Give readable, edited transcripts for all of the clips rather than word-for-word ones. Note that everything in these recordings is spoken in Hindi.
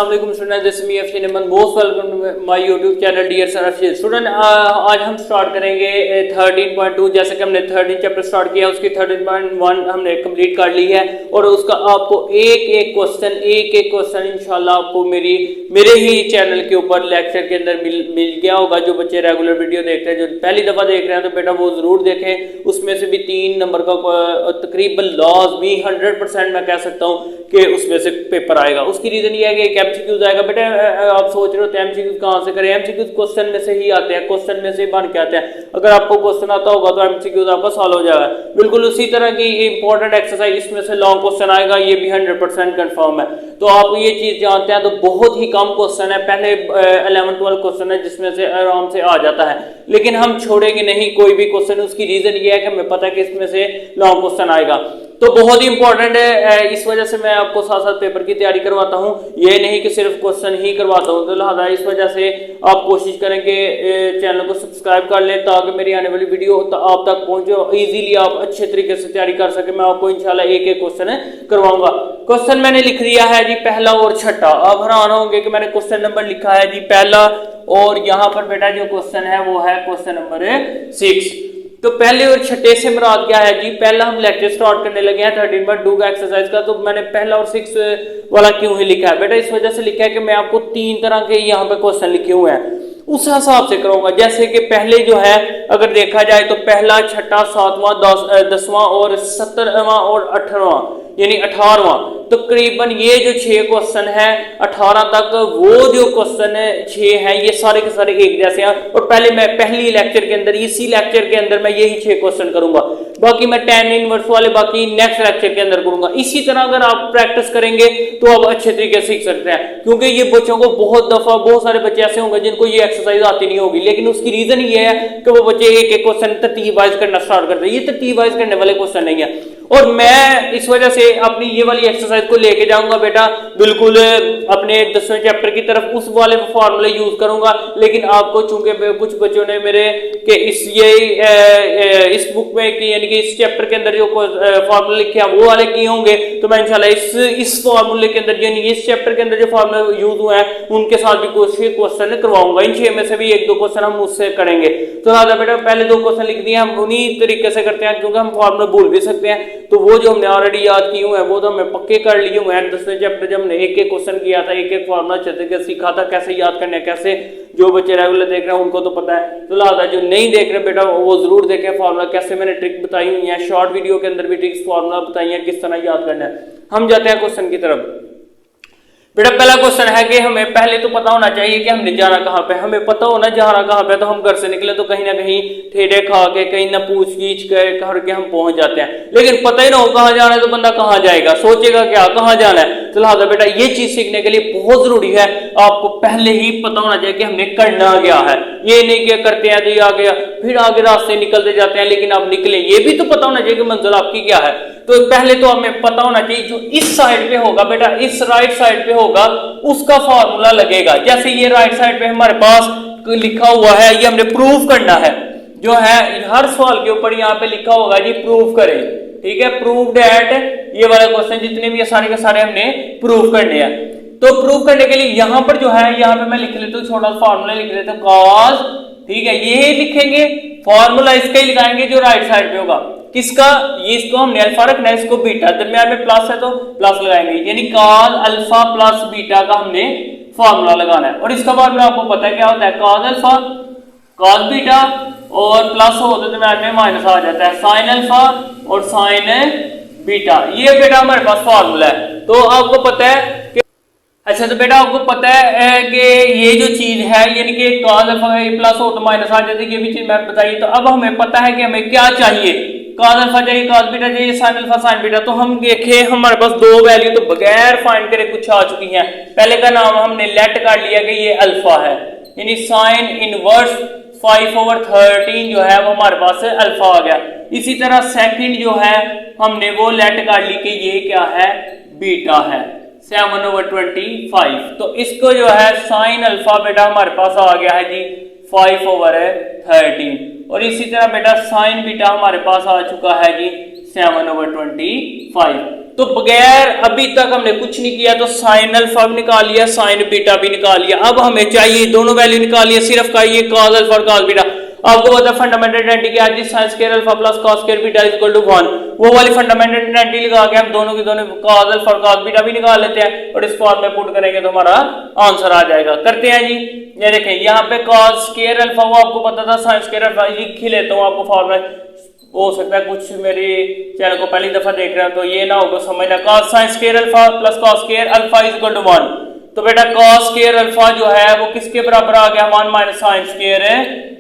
अस्सलाम वालेकुम student, this me Afsheen Ahmed, most welcome to my YouTube channel dear sir Afsheen student. आज हम स्टार्ट करेंगे 13.2। जैसे कि हमने 13 चैप्टर स्टार्ट किया, उसकी 13.1 हमने कंप्लीट कर ली है और उसका आपको एक एक क्वेश्चन इंशाल्लाह आपको मेरे ही चैनल के ऊपर लेक्चर के अंदर मिल गया होगा। जो बच्चे रेगुलर वीडियो देखते हैं, जो पहली दफ़ा देख रहे हैं, तो बेटा वो ज़रूर देखें। उसमें से भी 3 नंबर का तकरीबन लाजमी 100% मैं कह सकता हूँ कि उसमें से पेपर आएगा। उसकी रीजन ये है कि एक एमसीक्यूज आएगा। बेटा आप सोच रहे होते हैं एमसीक्यूज कहाँ से करें? एमसीक्यूज क्वेश्चन में से ही आते हैं, क्वेश्चन में से बन के आते हैं। अगर आपको क्वेश्चन आता होगा तो एमसीक्यूज आपका सॉल्व हो जाएगा। बिल्कुल उसी तरह की इंपॉर्टेंट एक्सरसाइज इसमें से लॉन्ग क्वेश्चन आएगा, ये भी 100% कंफर्म है। तो आप ये चीज जानते हैं, तो बहुत ही कम क्वेश्चन है, पहले 11-12 क्वेश्चन है जिसमें से आराम से आ जाता है, लेकिन हम छोड़ेंगे नहीं कोई भी क्वेश्चन। उसकी रीजन ये है कि हमें पता है कि इसमें से लॉन्ग क्वेश्चन आएगा, तो बहुत ही इंपॉर्टेंट है। इस वजह से मैं आपको साथ साथ पेपर की तैयारी करवाता हूं, ये नहीं कि सिर्फ क्वेश्चन ही करवाता हूं। तो लिहाजा इस वजह से आप कोशिश करें कि चैनल को सब्सक्राइब कर लें ताकि मेरी आने वाली वीडियो आप तक पहुंचे, इजीली आप अच्छे तरीके से तैयारी कर सके। मैं आपको इंशाल्लाह एक एक क्वेश्चन करवाऊंगा। क्वेश्चन मैंने लिख दिया है जी, पहला और छठा। आप हैरान होंगे कि मैंने क्वेश्चन नंबर लिखा है जी पहला, और यहाँ पर बेटा जो क्वेश्चन है वो है क्वेश्चन नंबर 6। तो पहले और छठे से मुराद क्या है जी? पहला हम लेक्चर स्टार्ट करने लगे हैं 13.2 का एक्सरसाइज का, तो मैंने पहला और 6 वाला क्यों ही लिखा है बेटा? इस वजह से लिखा है कि मैं आपको 3 तरह के यहाँ पे क्वेश्चन लिखे हुए हैं, उस हिसाब से करूंगा। जैसे कि पहले जो है अगर देखा जाए तो पहला, छठा, 7वां, 10वां और 17वां और 18वां, यानी 18वां, तकरीबन ये जो 6 क्वेश्चन है 18 तक, वो जो क्वेश्चन 6 हैं ये सारे के सारे एक जैसे हैं। और पहली लेक्चर के अंदर, इसी लेक्चर के अंदर मैं यही 6 क्वेश्चन करूंगा, बाकी मैं tan इनवर्स वाले बाकी नेक्स्ट लेक्चर के अंदर करूंगा। इसी तरह अगर आप प्रैक्टिस करेंगे तो आप अच्छे तरीके से सीख सकते हैं, क्योंकि ये बच्चों को बहुत सारे बच्चे ऐसे होंगे जिनको ये एक्सरसाइज आती नहीं होगी, लेकिन उसकी रीजन ये है कि वो बच्चे एक एक क्वेश्चन तरतीब वाइज करना स्टार्ट करते हैं। ये तरतीब वाइज करने वाले क्वेश्चन नहीं है, और मैं इस वजह से अपनी ये वाली एक्सरसाइज को लेके जाऊंगा बेटा बिल्कुल अपने 10वें चैप्टर की तरफ, उस वाले फॉर्मूले यूज करूंगा। लेकिन आपको चूंकि कुछ बच्चों ने मेरे के इस बुक में यानी कि इस चैप्टर के अंदर जो फॉर्मूले लिखे हैं वो वाले किए होंगे, तो मैं इंशाल्लाह इस फॉर्मूले के अंदर यानी इस चैप्टर के अंदर जो फॉर्मूले यूज हुए हैं उनके साथ भी कुछ क्वेश्चन करवाऊंगा। इन 6 में से भी 1-2 क्वेश्चन हम उससे करेंगे। तो ज़्यादा बेटा पहले 2 क्वेश्चन लिख दिए, हम उन्हीं तरीके से करते हैं, क्योंकि हम फॉर्मूला भूल भी सकते हैं। तो वो जो हमने ऑलरेडी याद किए हुए हैं वो तो हमें पक्के कर लिए हुए हैं। 10वें चैप्टर जब हमने एक एक क्वेश्चन किया था, एक एक फॉर्मूला अच्छे से सीखा था, कैसे याद करने, कैसे जो बच्चे रेगुलर देख रहे हैं उनको तो पता है। तो लिहाजा जो नहीं देख रहे बेटा वो जरूर देखें फॉर्मूला, कैसे मैंने ट्रिक बताई हुई है, शॉर्ट वीडियो के अंदर भी ट्रिक्स फॉर्मूला बताई है किस तरह याद करना है। हम जाते हैं क्वेश्चन की तरफ। बेटा पहला क्वेश्चन है कि हमें पहले तो पता होना चाहिए कि हमने जाना कहाँ पे। हमें पता होना जाना कहाँ पे, तो हम घर से निकले तो कहीं ना कहीं ठेले खा के, कहीं ना पूछ गीछ करके हम पहुंच जाते हैं, लेकिन पता ही ना हो कहाँ जाना है तो बंदा कहाँ जाएगा, सोचेगा क्या कहाँ जाना है। तो लिहाजा बेटा ये चीज सीखने के लिए बहुत जरूरी है, आपको पहले ही पता होना चाहिए कि हमने करना क्या है। ये नहीं क्या करते हैं तो ये आ गया, फिर आगे रास्ते निकलते जाते हैं, लेकिन आप निकले, ये भी तो पता होना चाहिए कि मंजिल आपकी क्या है। तो पहले तो हमें पता होना चाहिए जो इस साइड पे होगा बेटा, इस राइट साइड पे होगा उसका फॉर्मूला लगेगा। जैसे ये राइट साइड पे हमारे पास लिखा हुआ है, ये हमने प्रूफ करना है, जो है हर सवाल के ऊपर यहाँ पे लिखा होगा जी प्रूफ करें, ठीक है, प्रूव दैट। ये वाला क्वेश्चन जितने भी सारे के सारे हमने प्रूफ करने हैं। तो प्रूफ करने के लिए यहाँ पर जो है, यहाँ पे मैं लिख लेता हूँ छोटा फॉर्मूला लिख लेता हूँ कॉज, ठीक है, ये लिखेंगे फॉर्मूला इसका ही लगाएंगे जो राइट साइड पे होगा। किसका? ये इसको हमने अल्फा रखना है, इसको बीटा, दरमियान में प्लस है तो प्लस लगाएंगे, यानी कॉस अल्फा प्लस बीटा का हमने फॉर्मूला लगाना है। और इसका फॉर्मूला आपको पता है क्या होता है? कॉस अल्फा कॉस बीटा और प्लस हो तो दरमियान में माइनस आ जाता है, साइन अल्फा और साइन बीटा। ये बेटा हमारे पास फॉर्मूला है। तो आपको पता है कि अच्छा, तो बेटा आपको पता है कि ये जो चीज है यानी कि कॉस अल्फा प्लस हो तो माइनस आ जाती है, ये भी चीज मैं बताइए। तो अब हमें पता है कि हमें क्या चाहिए, कॉस अल्फा चाहिए, कॉस बीटा चाहिए, साइन अल्फा साइन बीटा। तो हम देखें हमारे पास 2 वैल्यू तो बगैर फाइंड करे कुछ आ चुकी हैं। पहले का नाम हमने लेट कर लिया कि ये अल्फा है, यानी साइन इनवर्स 5/13 जो है वो हमारे पास अल्फा आ गया। इसी तरह सेकंड जो है हमने वो लेट कर ली कि ये क्या है? बीटा है, 7/25। तो इसको जो है साइन अल्फा बेटा हमारे पास आ गया है जी 5/13, और इसी तरह बेटा साइन बीटा हमारे पास आ चुका है जी 7/25। तो बगैर अभी तक हमने कुछ नहीं किया, तो साइन अल्फा भी निकाल लिया, साइन बीटा भी निकाल लिया। अब हमें चाहिए दोनों वैल्यू निकालिए, सिर्फ का ये कॉस अल्फा और कॉस बीटा। आपको पता है फंडामेंटल आइडेंटिटी क्या है, sine square alpha plus cos square beta is equal to 1। वो वाली फंडामेंटल आइडेंटिटी लगा के हम दोनों की दोनों कॉस अल्फा और कॉस बीटा भी निकाल लेते हैं और इस फॉर्म में पुट करेंगे तो हमारा आंसर आ जाएगा। करते हैं जी। ये देखें यहाँ पे कॉस स्क्वायर अल्फा वो आपको पता था, साइन स्क्वायर अल्फा लिख ही लेता हूँ आपको फॉर्मूला। हो सकता है कुछ मेरी चैनल को पहली दफा देख रहे हैं तो ये ना होगा समझना। cos sin square alpha plus cos square alpha is equal to 1। तो बेटा cos स्क्वायर अल्फा जो है वो किसके बराबर आ गया, 1 माइनस sin स्क्वायर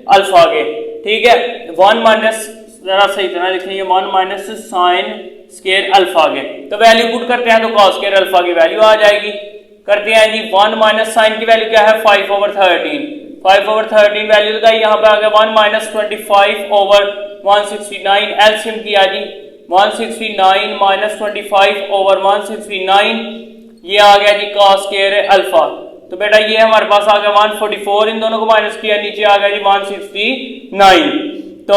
अल्फा के। ठीक है, 1 माइनस, जरा सही तरह लिखिए, 1 माइनस sin स्क्वायर अल्फा के। तो वैल्यू पुट करते हैं तो cos स्क्वायर अल्फा की वैल्यू आ जाएगी। करते हैं जी। 1 माइनस sin की वैल्यू क्या है, 5/13। 5/13 वैल्यू लगाई, यहाँ पे आ गया 1 माइनस 25/169। एलसीएम किया जी, 169 माइनस 25/169, ये आ गया जी cos स्क्वायर अल्फा। तो बेटा ये हमारे पास आ गया 144, इन दोनों को माइनस किया, नीचे आ गया जी 169। तो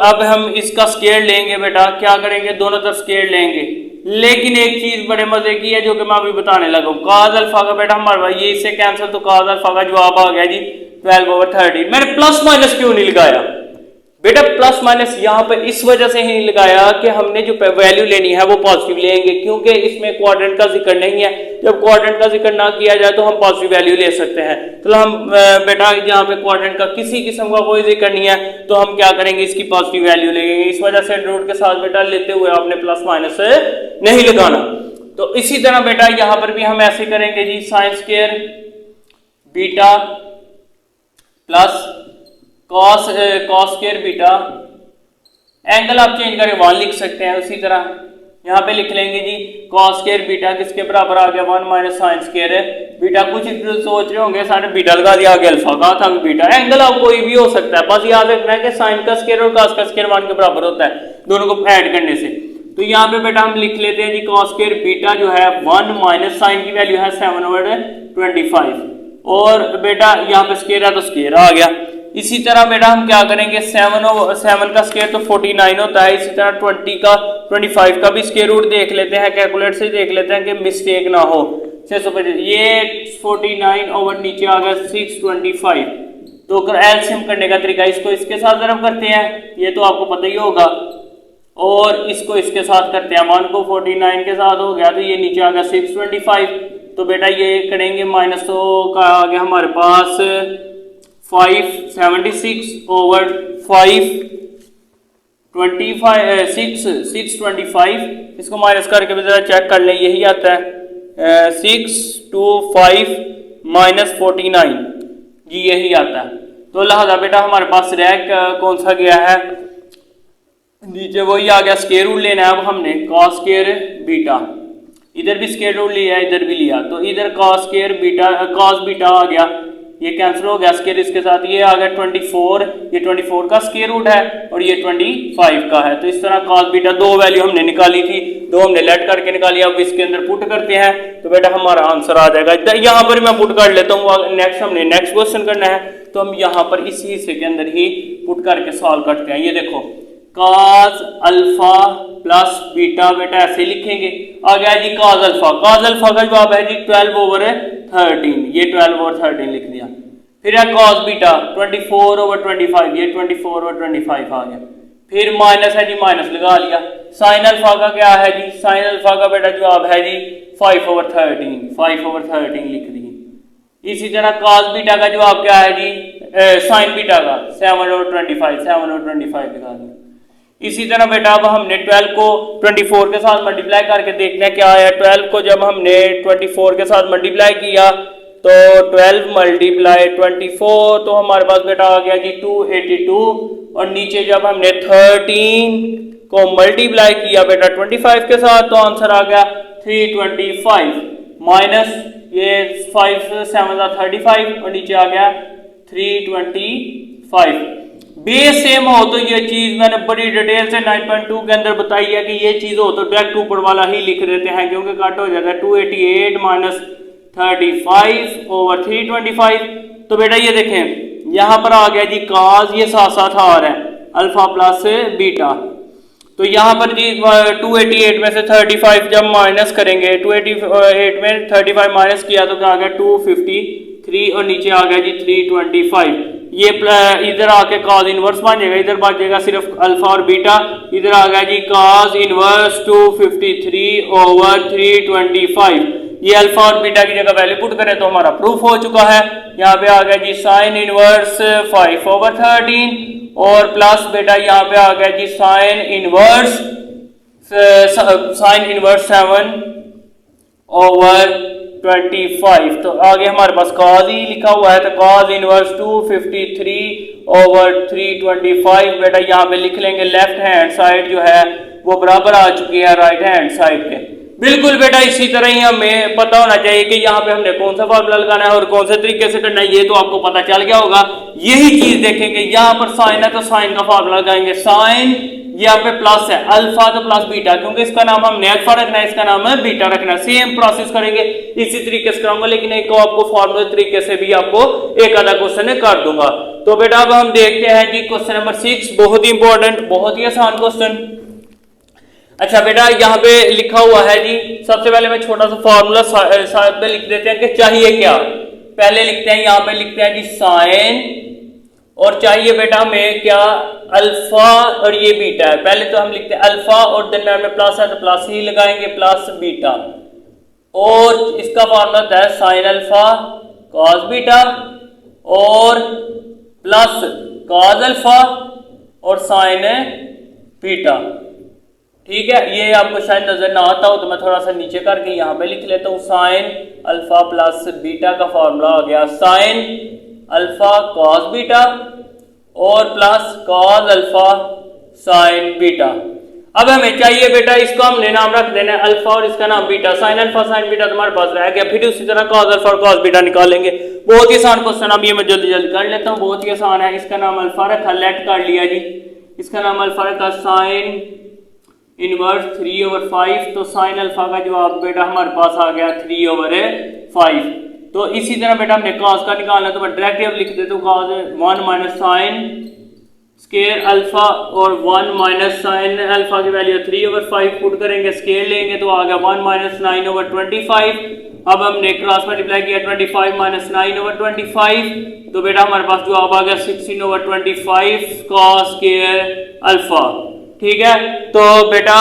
अब हम इसका स्क्वायर लेंगे बेटा, क्या करेंगे, दोनों तरफ स्क्वायर लेंगे। लेकिन एक चीज बड़े मजे की है जो कि मैं अभी बताने लगा हूं। cos अल्फा का बेटा हमारे पास ये इससे कैंसिल, तो cos अल्फा का जवाब आ गया जी 12/13। मैंने प्लस माइनस क्यों नहीं लगाया बेटा, प्लस माइनस यहाँ पे इस वजह से ही नहीं लगाया कि हमने जो वैल्यू लेनी है वो पॉजिटिव लेंगे, क्योंकि इसमें क्वाड्रेंट का जिक्र नहीं है। जब क्वाड्रेंट का जिक्र ना किया जाए तो हम पॉजिटिव वैल्यू ले सकते हैं। तो हम बेटा यहाँ पे क्वाड्रेंट का किसी किस्म का कोई जिक्र नहीं है, तो हम क्या करेंगे, इसकी पॉजिटिव वैल्यू लेंगे। इस वजह से रूट के साथ बेटा लेते हुए आपने प्लस माइनस नहीं लगाना। तो इसी तरह बेटा यहाँ पर भी हम ऐसे करेंगे जी, sine square beta plus cos square beta, angle आप चेंज करके 1 लिख सकते हैं। उसी तरह यहाँ पे लिख लेंगे जी cos स्क्वायर बीटा किसके बराबर आ गया, 1 माइनस साइन स्क्वायर बीटा। कुछ सोच रहे होंगे सारे बीटा लगा दिया, आगे अल्फा कहा था, बीटा। एंगल आप कोई भी हो सकता है, बस याद रखना है कि साइन का स्क्वायर और cos का स्क्वायर 1 के बराबर होता है, दोनों को ऐड करने से। तो यहाँ पे बेटा हम लिख लेते हैं जी cos स्क्वायर बीटा जो है 1 माइनस साइन की वैल्यू है 7/25, और बेटा यहाँ पे स्क्वायर है तो स्क्वायर आ गया। इसी तरह बेटा हम क्या करेंगे, 7 का स्क्वायर तो 49 होता है। इसी तरह 25 का भी स्क्वायर रूट देख लेते हैं, कैलकुलेटर से देख लेते हैं कि मिस्टेक ना हो। 650, ये 49 ओवर नीचे आ गया 625। तो एलसीएम करने का तरीका, इसको इसके साथ ज़रब करते हैं, ये तो आपको पता ही होगा, और इसको इसके साथ करते हैं। 1 को 49 के साथ हो गया तो ये नीचे आ गया 625। तो बेटा ये करेंगे माइनस, तो का आ गया हमारे पास 576 ओवर 625। इसको माइनस करके भी जरा चेक कर लें, यही आता है 625 माइनस 49 जी, यही आता है। तो लिहाजा बेटा हमारे पास रैक कौन सा गया है, नीचे वही आ गया। स्क्वायर रूट लेना है अब हमने, cos स्क्वायर बीटा, इधर भी स्क्वायर रूट लिया, इधर भी लिया, तो इधर cos square beta, cos beta आ गया, ये कैंसिल हो गया स्क्वायर इसके साथ, ये आ गया 24, ये 24 का स्क्वायर रूट है और ये 25 का है। तो इस तरह cos बीटा दो वैल्यू हमने निकाली थी, दो हमने लेट करके निकाली, अब इसके अंदर पुट करते हैं तो बेटा हमारा आंसर आ जाएगा। यहाँ पर मैं पुट कर लेता हूँ, नेक्स्ट हमने नेक्स्ट क्वेश्चन करना है, तो हम यहाँ पर इसी हिस्से के अंदर ही पुट करके सॉल्व करते हैं। ये देखो cos अल्फा प्लस बीटा, बेटा ऐसे लिखेंगे। आ गया जी cos अल्फा, cos अल्फा का जवाब है जी 12/13, ये 12/13 लिख दिया। फिर है cos बीटा 24/25, ये 24/25 आ गया। फिर माइनस है जी, माइनस लगा लिया। साइन अल्फा का क्या है जी, साइन अल्फा का बेटा जवाब है जी 5/13 लिख दिए। इसी तरह cos बीटा का जवाब क्या है जी, साइन बीटा का 7/25 लगा दिया। इसी तरह बेटा अब हमने 12 को 24 के साथ मल्टीप्लाई करके देखना है क्या आया। 12 को जब हमने 24 के साथ मल्टीप्लाई किया तो 12 मल्टीप्लाई 24, तो हमारे पास बेटा आ गया जी 282, और नीचे जब हमने 13 को मल्टीप्लाई किया बेटा 25 के साथ तो आंसर आ गया 325, माइनस ये 5 7 35 और नीचे आ गया 325। बेस सेम हो तो ये चीज मैंने बड़ी डिटेल से 9.2 के अंदर बताई है कि ये चीज हो तो डायरेक्ट ऊपर वाला ही लिख देते हैं, क्योंकि कट हो जाता है 288 माइनस 35 ओवर 325। तो बेटा ये देखें यहाँ पर आ गया जी cos, ये साथ साथ आ रहा है अल्फा प्लस बीटा, तो यहाँ पर जी 288 में से 35 जब माइनस करेंगे, 288 में 35 माइनस किया तो क्या आ गया 253 और नीचे आ गया जी 325। ये इधर आके कॉस इनवर्स बन जाएगा, इधर बच जाएगा सिर्फ अल्फा और बीटा। इधर आ गया जी कॉस इनवर्स 253 ओवर 325। ये अल्फा और बीटा की जगह वैल्यू पुट करें तो हमारा प्रूफ हो चुका है। यहाँ पे आ गया जी साइन इनवर्स 5 ओवर 13 और प्लस बेटा यहाँ पे आ गया जी साइन इनवर्स 7 ओवर 25। तो आगे हमारे पास कॉस ही लिखा हुआ है, तो कॉस इनवर्स 253 ओवर 325 बेटा यहाँ पे लिख लेंगे। लेफ्ट हैंड साइड जो है वो बराबर आ चुकी है राइट हैंड साइड के। बिल्कुल बेटा इसी तरह ही हमें पता होना चाहिए कि यहाँ पे हमने कौन सा फॉर्मूला लगाना है और कौन से तरीके से करना है, ये तो आपको पता चल गया होगा। यही चीज देखेंगे, यहाँ पर साइन है तो साइन का फॉर्मूला लगाएंगे, साइन यहाँ पे प्लस है, अल्फा तो प्लस बीटा, क्योंकि इसका नाम हमने अल्फा रखना है, इसका नाम है बीटा रखना है। सेम प्रोसेस करेंगे, इसी तरीके से कराऊंगा, लेकिन एक आपको फॉर्मूला तरीके से भी आपको एक आधा क्वेश्चन कर दूंगा। तो बेटा अब हम देखते हैं जी क्वेश्चन नंबर 6, बहुत ही इंपॉर्टेंट, बहुत ही आसान क्वेश्चन। अच्छा बेटा यहाँ पे लिखा हुआ है जी, सबसे पहले मैं छोटा सा फॉर्मूला साथ में लिख देते हैं कि चाहिए क्या। पहले लिखते हैं, यहाँ पे लिखते हैं जी साइन और चाहिए बेटा हमें क्या, अल्फा और ये बीटा है। पहले तो हम लिखते हैं अल्फा और दरम्यान में प्लस है तो प्लस ही लगाएंगे, प्लस बीटा, और इसका फॉर्मूला होता है साइन अल्फा कॉस बीटा और प्लस कॉस अल्फा और साइन बीटा। ठीक है, ये आपको शायद नजर ना आता हो तो मैं थोड़ा सा नीचे करके यहाँ पे लिख लेता हूँ। साइन अल्फा प्लस बीटा का फॉर्मूला आ गया साइन अल्फा कॉस बीटा और plus cos alpha sign beta. अब हमें चाहिए बेटा, इसको हमने नाम रख देना है अल्फा और इसका नाम beta, sine alpha sign beta तुम्हारे पास रह गया। फिर उसी तरह कॉस अल्फा और कॉस बीटा निकालेंगे। बहुत ही आसान क्वेश्चन, अब ये मैं जल्दी जल्दी कर लेता हूँ, बहुत ही आसान है। इसका नाम अल्फा रखा, लेट कर लिया जी, इसका नाम अल्फा रखा साइन इनवर्स 3 ओवर 5। तो साइन अल्फा का जवाब बेटा हमारे पास आ गया 3 ओवर 5। तो इसी तरह बेटा हमने कॉस का निकालना, तो मैं डायरेक्ट लिख देता हूँ cos 1 minus sine square alpha और 1 माइनस साइन अल्फा की वैल्यू 3 ओवर 5 पुट करेंगे, स्केयर लेंगे तो आ गया 1 माइनस 9 ओवर 25। अब हमने क्रॉस मल्टीप्लाई किया 25 माइनस 9 ओवर 25, तो बेटा हमारे पास जवाब आ गया 16 ओवर 25 कॉस स्केयर अल्फा। ठीक है, तो बेटा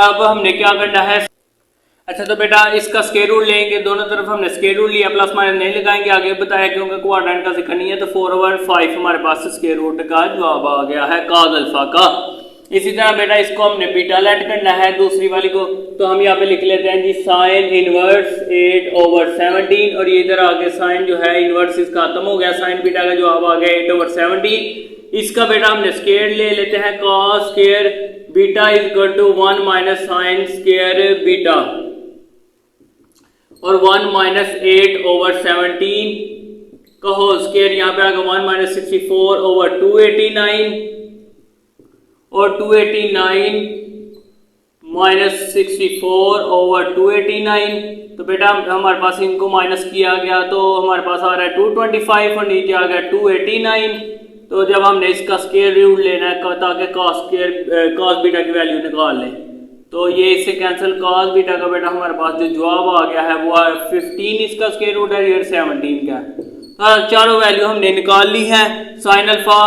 अब हमने क्या करना है, अच्छा तो बेटा इसका स्क्वायर रूट लेंगे, दोनों तरफ हमने स्क्वायर रूट लिया, प्लस माइनस नहीं लगाएंगे, आगे बताया क्योंकि क्वाड्रेंट का जिक्र नहीं है। तो 4 ओवर 5 हमारे पास स्क्वायर रूट का जवाब आ गया है कॉस अल्फा का। इसी तरह बेटा इसको हमने बीटा लेट करना है दूसरी वाली को, तो हम यहाँ पे लिख लेते हैं जी साइन इनवर्स 8 ओवर 17 और ये इधर आगे साइन जो है इनवर्स इसका खत्म हो गया, साइन बीटा का जवाब आ गया 8 ओवर 17। इसका बेटा हमने स्क्वायर ले लेते हैं, cos square beta is equal to 1 minus sine square beta और 1 माइनस 8 ओवर 17 का होल स्क्वायर, यहाँ पे आएगा 1 माइनस 64 ओवर 289 और 289 माइनस 64 ओवर 289। तो बेटा हमारे पास इनको माइनस किया गया तो हमारे पास आ रहा है 225 और नीचे आ गया 289। तो जब हमने इसका स्क्वायर रूट लेना है ताकि कॉस बीटा की वैल्यू निकाल लें, तो ये इससे कैंसिल, कॉस बीटा का बेटा हमारे पास जो जवाब आ गया है वो है 15, इसका स्क्वायर रूट है, ये 17 का है। चारों वैल्यू हमने निकाल ली है, sine alpha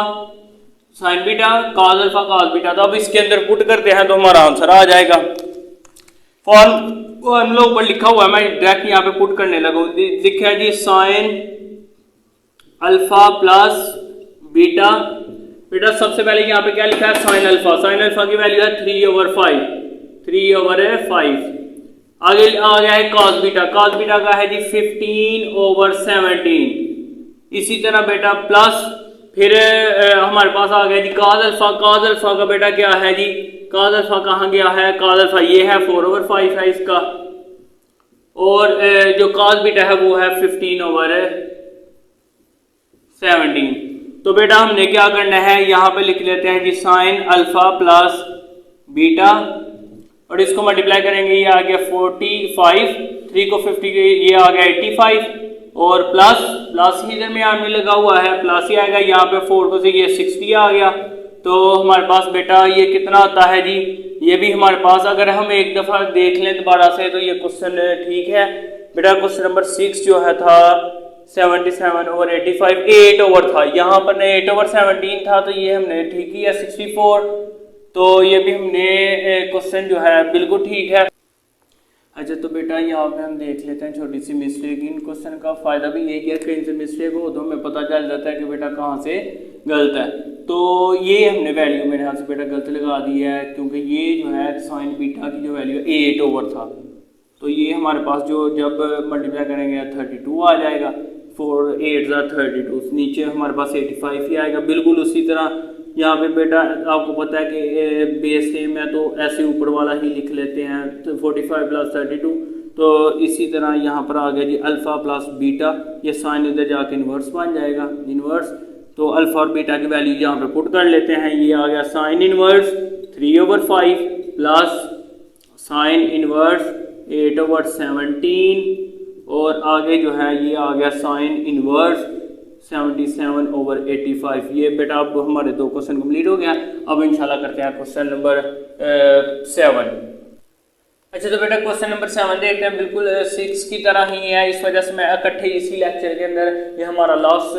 sign beta cos alpha cos beta. तो अब इसके अंदर पुट करते हैं तो हमारा आंसर आ जाएगा। फॉर्मूला ऊपर लिखा हुआ है, मैं डायरेक्ट यहाँ पे पुट करने लगा, लिखा जी साइन अल्फा प्लस बीटा। बेटा सबसे पहले यहाँ पे क्या लिखा है साइन अल्फा, साइन अल्फा की वैल्यू है 3 ओवर 5, 3 ओवर 5। आगे आ गया है कॉस बीटा, कॉस बीटा का है जी 15 ओवर 17। इसी तरह बेटा प्लस फिर हमारे पास आ गया जी कॉस अल्फा, कॉस अल्फा का बेटा क्या है जी, कॉस अल्फा कहाँ गया है, कॉस अल्फा ये है 4 ओवर 5 है इसका, और जो कॉस बीटा है वो है 15 ओवर 17। तो बेटा हमने क्या करना है, यहाँ पे लिख लेते हैं जी साइन अल्फा प्लस बीटा और इसको मल्टीप्लाई करेंगे, ये आ गया 45, 3 को 50 के ये आ गया 85 और प्लस ही दरमियान में लगा हुआ है, प्लस ही आएगा, यहाँ पे 4 को से ये 60 आ गया। तो हमारे पास बेटा ये कितना आता है जी, ये भी हमारे पास अगर हम एक दफ़ा देख लें दोबारा से तो ये क्वेश्चन ठीक है बेटा। क्वेश्चन नंबर 6 जो है था 77/85, 8 ओवर था, यहाँ पर 8/17 था, तो ये हमने ठीक किया 64, तो ये भी हमने क्वेश्चन जो है बिल्कुल ठीक है। अच्छा तो बेटा यहाँ पे हम देख लेते हैं छोटी सी मिस्टेक। इन क्वेश्चन का फायदा भी यही है कहीं से मिस्टेक हो तो हमें पता चल जाता है कि बेटा कहाँ से गलत है। तो ये हमने वैल्यू मेरे यहाँ से बेटा गलत लगा दी है, क्योंकि ये जो है साइन बीटा की जो वैल्यू 8 ओवर था, तो ये हमारे पास जो जब मल्टीप्लाई करेंगे 32 आ जाएगा, 4 8 32, नीचे हमारे पास 85 ही आएगा। बिल्कुल उसी तरह यहाँ पे बेटा आपको पता है कि बेस सेम है तो ऐसे ऊपर वाला ही लिख लेते हैं, तो 45 + 32, तो इसी तरह यहाँ पर आ गया जी अल्फ़ा प्लस बीटा, ये साइन इधर जाके इन्वर्स बन जाएगा, इन्वर्स, तो अल्फ़ा और बीटा की वैल्यू यहाँ पे पुट कर लेते हैं। ये आ गया sign inverse 3/5 plus sign inverse 8/17, और आगे जो है ये आ गया साइन इन्वर्स 77/85। ये बेटा अब हमारे 2 क्वेश्चन कंप्लीट हो गया। अब इंशाल्लाह करते हैं क्वेश्चन नंबर 7। अच्छा तो बेटा क्वेश्चन नंबर 7 देखते हैं, बिल्कुल 6 की तरह ही है, इस वजह से मैं इकट्ठे इसी लेक्चर के अंदर, ये हमारा लास्ट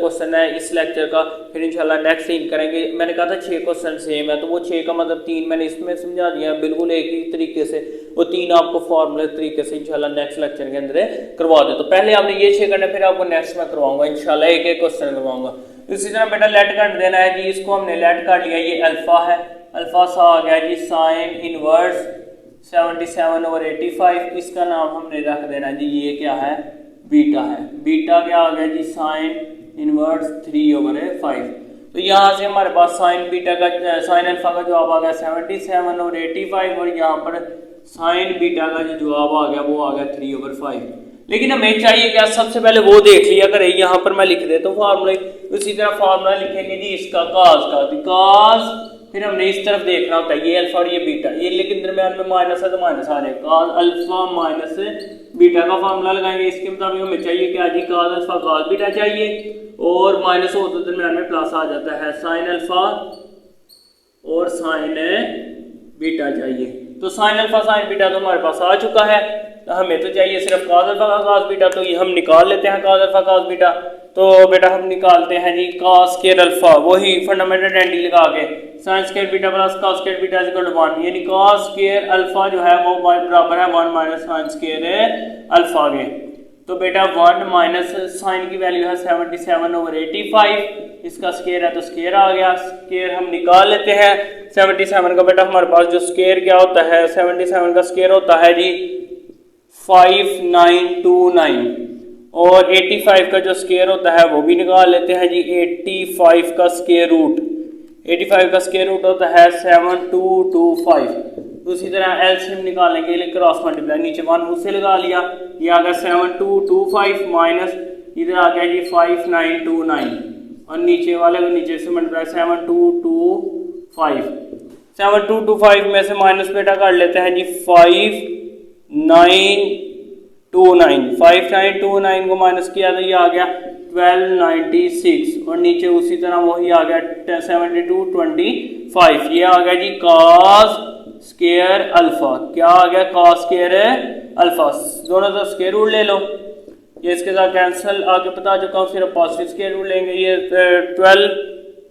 क्वेश्चन है इस लेक्चर का, फिर इंशाल्लाह नेक्स्ट 3 करेंगे। मैंने कहा था 6 क्वेश्चन सेम है, तो वो 6 का मतलब 3 मैंने इसमें समझा दिया बिल्कुल एक ही तरीके से, वो 3 आपको फॉर्मूले तरीके से इंशाल्लाह नेक्स्ट लेक्चर के अंदर करवा दे। तो पहले आपने ये 6 करना, फिर आपको नेक्स्ट में करवाऊंगा इंशाल्लाह, एक एक क्वेश्चन करवाऊंगा। इसी तरह बेटा लेट काट देना है जी, इसको हमने लेट काट लिया, ये अल्फा है, अल्फा सा आ गया जी साइन इनवर्स 77/85, इसका नाम हमने रख देना जी, ये क्या है बीटा है, बीटा क्या आ गया जी साइन इनवर्स 3/5। तो यहाँ से हमारे पास साइन बीटा का साइन अल्फा का जवाब आ गया 77/85, और यहाँ पर साइन बीटा का जो जवाब आ गया वो आ गया 3/5। लेकिन हमें चाहिए क्या, सबसे पहले वो देख लिया करें, यहाँ पर मैं लिख देता हूँ फार्मूला, उसी तरह फार्मूला लिखेंगे जी इसका काज का, बिकॉज फिर हमने इस तरफ देखना होता है ये अल्फा और ये बीटा, ये लेकिन दरम्यान में माइनस है तो माइनस आ जाएगा, काज अल्फा माइनस बीटा का फार्मूला लगाएंगे। इसके मुताबिक हमें चाहिए क्या जी, काज अल्फा काज बीटा चाहिए, और माइनस हो तो दरम्यान में प्लस आ जाता है, साइन अल्फा और साइन बीटा चाहिए। तो साइन अल्फा साइन बीटा तो हमारे पास आ चुका है, हमें तो चाहिए सिर्फ काज अल्फा का काज बीटा, तो ये हम निकाल लेते हैं काज अल्फा काज बीटा। तो बेटा हम निकालते हैं जी कास स्क्वायर अल्फा, वही फंडामेंटल एंटी लगा के, sine square beta plus cos square beta equal to 1, यानी कास स्क्वायर अल्फा जो है वो बराबर है 1 माइनस साइन स्क्वायर अल्फा के। तो बेटा 1 माइनस साइन की वैल्यू है 77/85, इसका स्क्वायर है तो स्क्वायर आ गया, स्क्वायर हम निकाल लेते हैं 77 का। बेटा हमारे पास जो स्क्वायर क्या होता है, 77 का स्क्वायर होता है जी 5929, और 85 का जो स्क्वायर होता है वो भी निकाल लेते हैं जी, 85 का स्क्वायर रूट, 85 का स्क्वायर रूट होता है 7225। उसी तरह एलसीएम निकालेंगे, क्रॉस मल्टीप्लाई, नीचे 1 उससे लगा लिया, ये आ गया 7225 माइनस इधर आ गया जी 5929, और नीचे वाले को नीचे से मल्टीप्लाई 7225, 7225 में से माइनस बेटा कर लेते हैं जी 5929 को माइनस किया तो ये आ गया 1296, और नीचे उसी तरह वही आ गया 7225, ये आ गया जी cos स्क्वायर अल्फा, क्या आ गया cos स्क्वायर अल्फा, दोनों तरफ स्क्वायर रूट ले लो, ये इसके साथ कैंसिल, आगे बता चुका हूँ, सिर्फ पॉजिटिव स्क्वायर रूट लेंगे, ये 12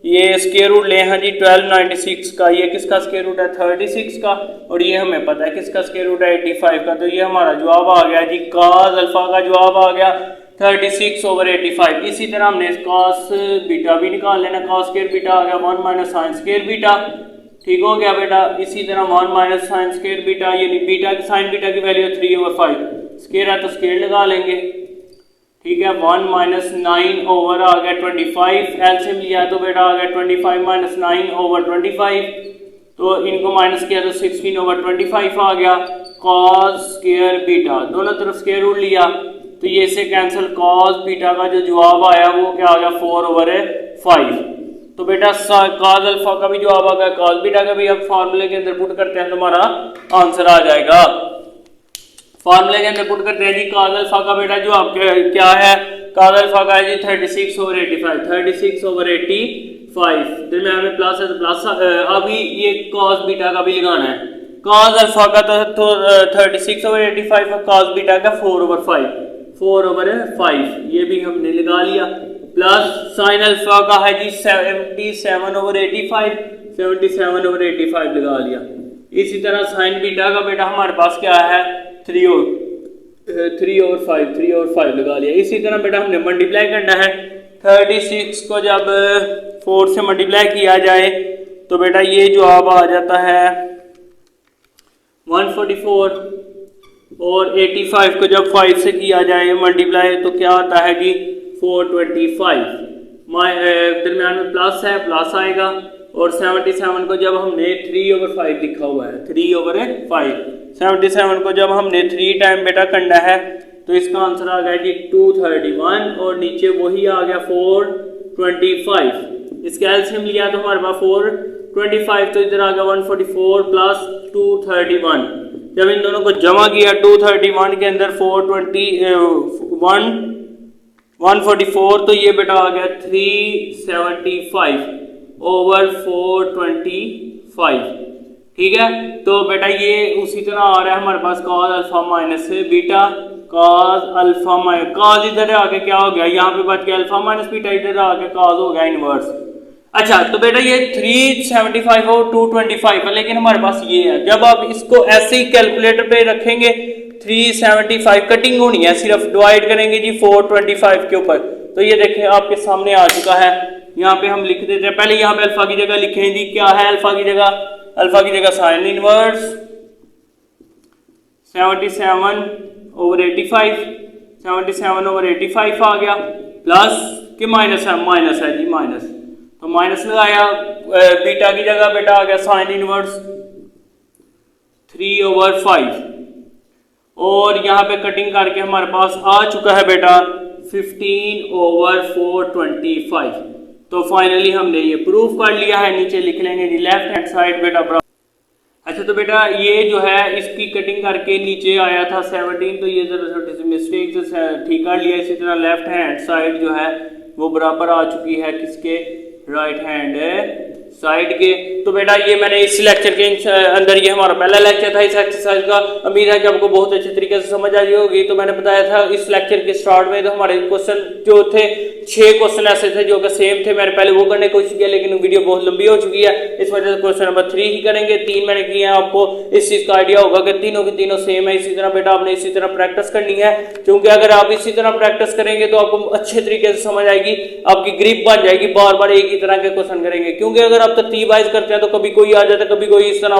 ये स्क्वायर रूट ले हैं जी 1296 का, ये किसका स्क्वायर रूट है 36 का, और ये हमें पता है किसका स्क्वायर रूट है 85 का, तो ये हमारा जवाब आ गया जी cos अल्फा का जवाब आ गया 36/85। इसी तरह हमने cos बीटा भी निकाल लेना, cos स्क्वायर बीटा आ गया 1 माइनस साइन स्क्वायर बीटा, ठीक हो गया बेटा। इसी तरह 1 माइनस साइन स्क्वायर बीटा, यानी बीटा की साइन बीटा की वैल्यू 3/5, स्क्वायर है तो स्क्वायर लगा लेंगे, ठीक है। 1 माइनस 9 ओवर आ गया 25, एलसीएम लिया तो बेटा आ गया 25 माइनस 9/25, तो इनको माइनस किया तो 16/25 आ गया, cos स्क्वायर बीटा, दोनों तरफ स्क्वायर रूट लिया तो ये इससे कैंसिल, cos बीटा का जो जवाब आया वो क्या आ गया 4/5। तो बेटा cos अल्फा का भी जवाब आ गया, cos बीटा का भी अब फार्मूले के अंदर पुट करते हैं तो हमारा आंसर आ जाएगा। फार्मूले के अंदर पुट करते हैं जी cos अल्फा का बेटा जो आपके क्या है, cos अल्फा का है जी 36/85, 36/85 5, दरम्यान में प्लस है तो प्लस। अभी ये cos बीटा का भी लगाना है। cos अल्फा का तो 36/85 और cos बीटा का 4/5 ये भी हमने लगा लिया। प्लस साइन अल्फा का है जी 77/85 लगा लिया। इसी तरह साइन बीटा का बेटा हमारे पास क्या है 3/5 लगा लिया। इसी तरह बेटा हमने मल्टीप्लाई करना है। 36 को जब 4 से मल्टीप्लाई किया जाए तो बेटा ये जवाब आ जाता है 144 और 85 को जब 5 से किया जाए मल्टीप्लाई तो क्या आता है जी 425। दरम्यान में प्लस है प्लस आएगा। और 77 को जब हमने 3/5 लिखा हुआ है 3/5 77 को जब हमने 3 टाइम बेटा करना है तो इसका आंसर आ गया जी 231 और नीचे वही आ गया 425। इसका एलसीएम लिया तो हमारे पास 425 तो इधर आ गया 144 प्लस 231। जब इन दोनों को जमा किया 231 के अंदर 144 तो ये बेटा आ गया 375/425। ठीक है, तो बेटा ये उसी तरह आ रहा है हमारे पास cos alpha minus beta cos alpha minus cos इधर आके क्या हो गया यहाँ पे बच गया अल्फा माइनस बीटा, इधर आके cos हो गया इनवर्स। अच्छा तो बेटा ये 375 और 225 है, लेकिन हमारे पास ये है। जब आप इसको ऐसे ही कैलकुलेटर पे रखेंगे 375 कटिंग होनी है, सिर्फ डिवाइड करेंगे जी 425 के ऊपर। तो ये देखें आपके सामने आ चुका है। यहाँ पे हम लिख देते हैं, पहले यहाँ पे अल्फा की जगह लिखें जी क्या है अल्फा की जगह साइन इनवर्स 77/85 आ गया प्लस के माइनस है जी माइनस, तो माइनस लगाया। बीटा की जगह बेटा आ गया साइन इनवर्स 3/5 और यहाँ पे कटिंग करके हमारे पास आ चुका है बेटा 15/425। तो फाइनली हमने ये प्रूफ कर लिया है। नीचे लिख लेंगे जी लेफ्ट हैंड साइड बेटा बराबर। अच्छा तो बेटा ये जो है इसकी कटिंग करके नीचे आया था 17, तो ये जरा छोटी सी मिस्टेक से ठीक कर लिया। इसी तरह लेफ्ट हैंड साइड जो है वो बराबर आ चुकी है किसके राइट हैंड साइड के। तो बेटा ये मैंने इस लेक्चर के अंदर ये हमारा पहला लेक्चर था इस एक्सरसाइज का। उम्मीद है कि आपको बहुत अच्छे तरीके से समझ आ रही होगी। तो मैंने बताया था इस लेक्चर के स्टार्ट में तो हमारे क्वेश्चन जो थे 6 क्वेश्चन ऐसे थे जो कि सेम थे। मैंने पहले वो करने की कोशिश किया लेकिन वीडियो बहुत लंबी हो चुकी है, इस वजह से क्वेश्चन नंबर 3 ही करेंगे। 3 मैंने किए हैं, आपको इस चीज का आइडिया होगा कि तीनों की तीनों सेम है। इसी तरह बेटा आपने इसी तरह प्रैक्टिस करनी है, क्योंकि अगर आप इसी तरह प्रैक्टिस करेंगे तो आपको अच्छे तरीके से समझ आएगी, आपकी ग्रिप बन जाएगी। बार बार एक ही तरह के क्वेश्चन करेंगे, क्योंकि अगर आप तरतीब वाइज करते हैं तो कभी कोई आ जाता है, कभी कोई इस तरह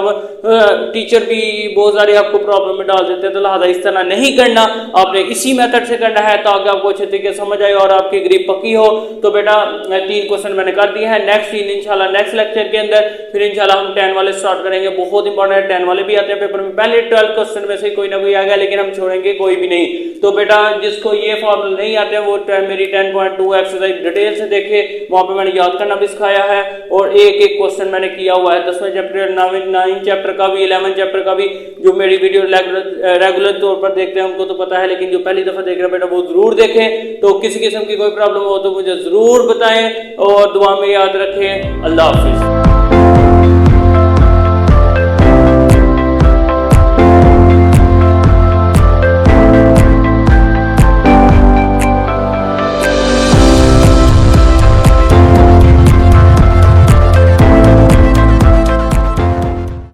टीचर भी बहुत सारे आपको प्रॉब्लम में डाल देते हैं। तो लिहाजा इस तरह नहीं करना, आपने इसी मेथड से करना है ताकि आपको अच्छे तरीके से समझ आए और आपकी ग्रिप पक्की हो। तो बेटा 3 क्वेश्चन मैंने कर दिए हैं। नेक्स्ट इंशाल्लाह नेक्स्ट लेक्चर के अंदर फिर इंशाल्लाह हम 10 वाले स्टार्ट करेंगे। बहुत इंपॉर्टेंट 10 वाले भी आते हैं पेपर में। पहले 12 क्वेश्चन में से कोई ना कोई आ गया, लेकिन हम छोड़ेंगे कोई भी नहीं। तो बेटा जिसको ये फॉर्मूला नहीं आते हैं वो मेरी 10.2 एक्सरसाइज डिटेल से देखे, वहां पे मैंने याद करना भी सिखाया है और एक एक क्वेश्चन मैंने किया हुआ है। 10वें चैप्टर 9 चैप्टर का भी 11 चैप्टर का भी। जो मेरी वीडियो रेगुलर तौर पर देखते हैं उनको तो पता है, लेकिन जो पहली दफा देख रहे हैं बेटा वो जरूर देखें। तो किसी किस्म की कोई प्रॉब्लम हो तो मुझे जरूर बताएं और दुआ में याद रखें। अल्लाह हाफिज।